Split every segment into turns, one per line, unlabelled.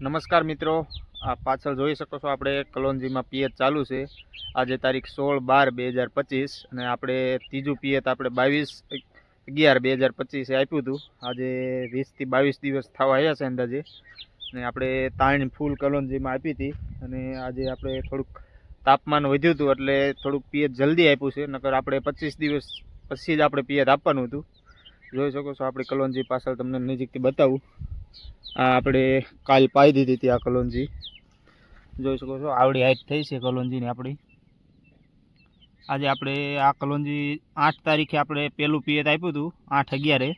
નમસ્કાર મિત્રો, આ પાછળ જોઈ શકો છો આપણે કલોંજીમાં પિયત ચાલુ છે. આજે તારીખ 16/12/2025 અને આપણે ત્રીજું પિયત આપણે 22/11/2025 આપ્યું હતું. આજે 20 થી 22 દિવસ થવા આવ્યા છે અંદાજે, અને આપણે તાણ ફૂલ કલોંજીમાં આપી હતી. અને આજે આપણે થોડુંક તાપમાન વધ્યું હતું એટલે થોડુંક પિયત જલ્દી આપ્યું છે, નકર આપણે 25 દિવસ પછી જ આપણે પિયત આપવાનું હતું. જોઈ શકો છો આપણી કલોંજી પાછળ તમને નજીકથી બતાવું. આ આપણે કાલ પાઈ દીધી હતી આ કલોંજી, જોઈ શકો છો આવડી હાઈટ થઈ છે કલોંજીની આપણી. આજે આપણે આ કલોંજી 8 તારીખે આપણે પહેલું પિયત આપ્યું હતું 8/11,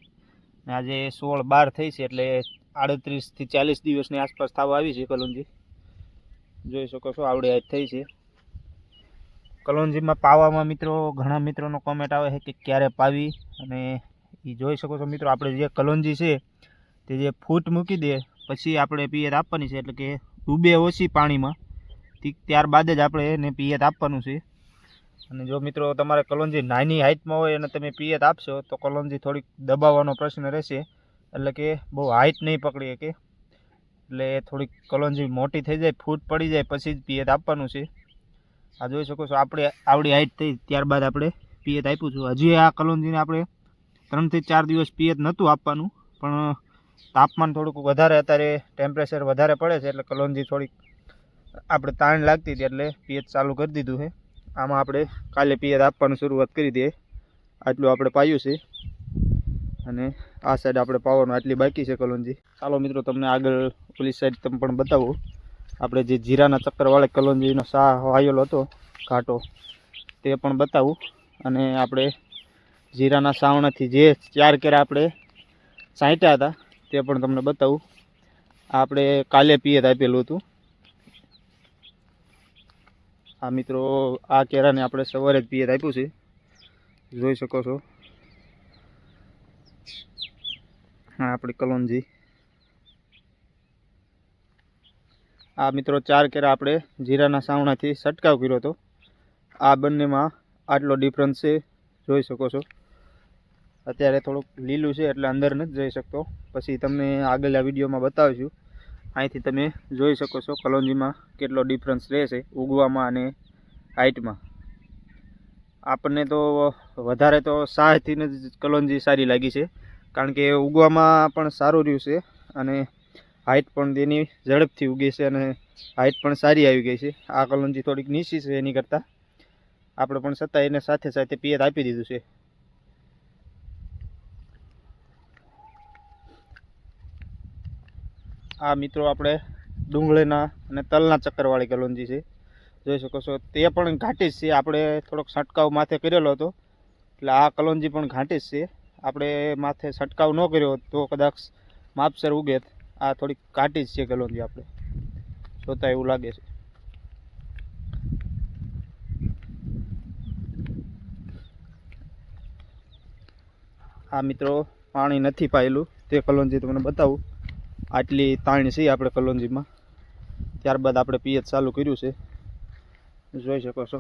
અને આજે 16/12 થઈ છે એટલે 38 થી 40 દિવસની આસપાસ થવા આવી છે કલોંજી. જોઈ શકો છો આવડી હાઈટ થઈ છે કલોંજીમાં. પાવામાં મિત્રો ઘણા મિત્રોનો કોમેન્ટ આવે છે કે ક્યારે પાવી, અને એ જોઈ શકો છો મિત્રો આપણે જે કલોંજી છે તે જે ફૂટ મૂકી દે પછી આપણે પિયત આપવાની છે, એટલે કે ડૂબે ઓછી પાણીમાં ત્યારબાદ જ આપણે એને પિયત આપવાનું છે. અને જો મિત્રો તમારે કલોંજી નાની હાઈટમાં હોય અને તમે પિયત આપશો તો કલોંજી થોડીક દબાવવાનો પ્રશ્ન રહેશે, એટલે કે બહુ હાઈટ નહીં પકડી શકે. એટલે થોડીક કલોંજી મોટી થઈ જાય, ફૂટ પડી જાય પછી જ પિયત આપવાનું છે. આ જોઈ શકો છો આપણે આવડી હાઈટ થઈ ત્યારબાદ આપણે પિયત આપ્યું છું. હજી આ કલોંજીને આપણે 3 થી 4 દિવસ પિયત નહોતું આપવાનું, પણ તાપમાન થોડુંક વધારે, અત્યારે ટેમ્પરેચર વધારે પડે છે એટલે કલોંજી થોડીક આપણે તાણ લાગતી હતી એટલે પિયત ચાલુ કરી દીધું છે. આમાં આપણે કાલે પિયત આપવાનું શરૂઆત કરી દઈએ. આટલું આપણે પાયું છે અને આ સાઈડ આપણે પાવાનું આટલી બાકી છે કલોંજી. ચાલો મિત્રો તમને આગળ ઓલી સાઈડ તમે પણ બતાવું. આપણે જે જીરાના ચક્કરવાળા કલોંજીનો શાહ વાયેલો હતો ઘાટો તે પણ બતાવું, અને આપણે જીરાના સાવણાથી જે 4 કેરા આપણે છાંટ્યા હતા તે પણ તમને બતાવું. આપણે કાલે પિયત આપેલું હતું. આ મિત્રો આ કેરાને આપણે સવારે જ પિયત આપ્યું છે, જોઈ શકો છો. હા આપણી કલોંજી. આ મિત્રો 4 કેરા આપણે જીરાના સાવણાથી છંટકાવ કર્યો હતો. આ બંનેમાં આટલો ડિફરન્સ છે, જોઈ શકો છો. અત્યારે થોડુંક લીલું છે એટલે અંદર નથી જઈ શકતો, પછી તમને આગળના વિડીયોમાં બતાવીશું. અહીંથી તમે જોઈ શકો છો કલોંજીમાં કેટલો ડિફરન્સ રહેશે ઉગવામાં અને હાઈટમાં. આપણને તો વધારે તો શાહથી જ કલોંજી સારી લાગી છે, કારણ કે ઉગવામાં પણ સારું રહ્યું છે અને હાઈટ પણ તેની ઝડપથી ઉગી છે અને હાઈટ પણ સારી આવી ગઈ છે. આ કલોંજી થોડીક નીચી છે એની કરતાં, આપણે પણ છતાં એને સાથે સાથે પિયત આપી દીધું છે. આ મિત્રો આપણે ડુંગળીના અને તલના ચક્કરવાળી કલોંજી છે, જોઈ શકો છો. તે પણ ઘાટી જ છે, આપણે થોડોક છંટકાવ માથે કરેલો હતો એટલે આ કલોંજી પણ ઘાટી જ છે. આપણે માથે છંટકાવ ન કર્યો તો કદાચ માપસર ઉગે. આ થોડીક ઘાટી જ છે કલોંજી, આપણે જોતા એવું લાગે છે. આ મિત્રો પાણી નથી પાયેલું તે કલોંજી તમને બતાવું. આટલી તાણ છે આપણે કલોંજીમાં. ત્યારબાદ આપણે પિયત ચાલુ કર્યું છે, જોઈ શકો છો.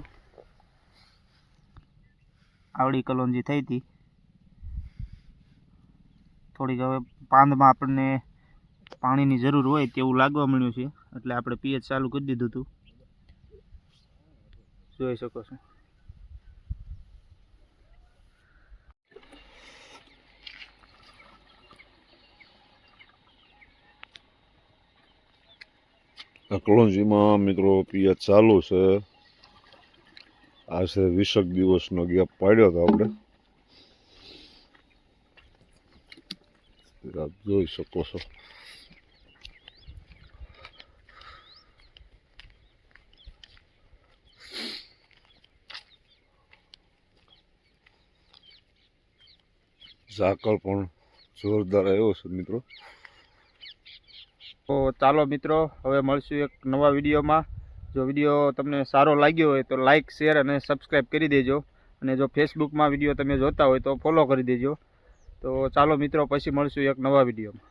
આવડી કલોંજી થઈ હતી. થોડીક હવે પાંદમાં આપણને પાણીની જરૂર હોય તેવું લાગવા મળ્યું છે એટલે આપણે પિયત ચાલુ કરી દીધું હતું, જોઈ શકો છો.
કલોંજીમાં મિત્રો પિયત ચાલુ છે. આજે 20 દિવસનો ગેપ પાડ્યો હતો આપણે, જોઈ શકો છો. ઝાકળ પણ જોરદાર આવ્યો છે મિત્રો.
તો ચાલો મિત્રો હવે મળશું એક નવા વિડીયોમાં. જો વિડીયો તમને સારો લાગ્યો હોય તો લાઇક, શેર અને સબસ્ક્રાઈબ કરી દેજો, અને જો ફેસબુકમાં વિડીયો તમે જોતા હોય તો ફોલો કરી દેજો. તો ચાલો મિત્રો પછી મળશું એક નવા વિડીયોમાં.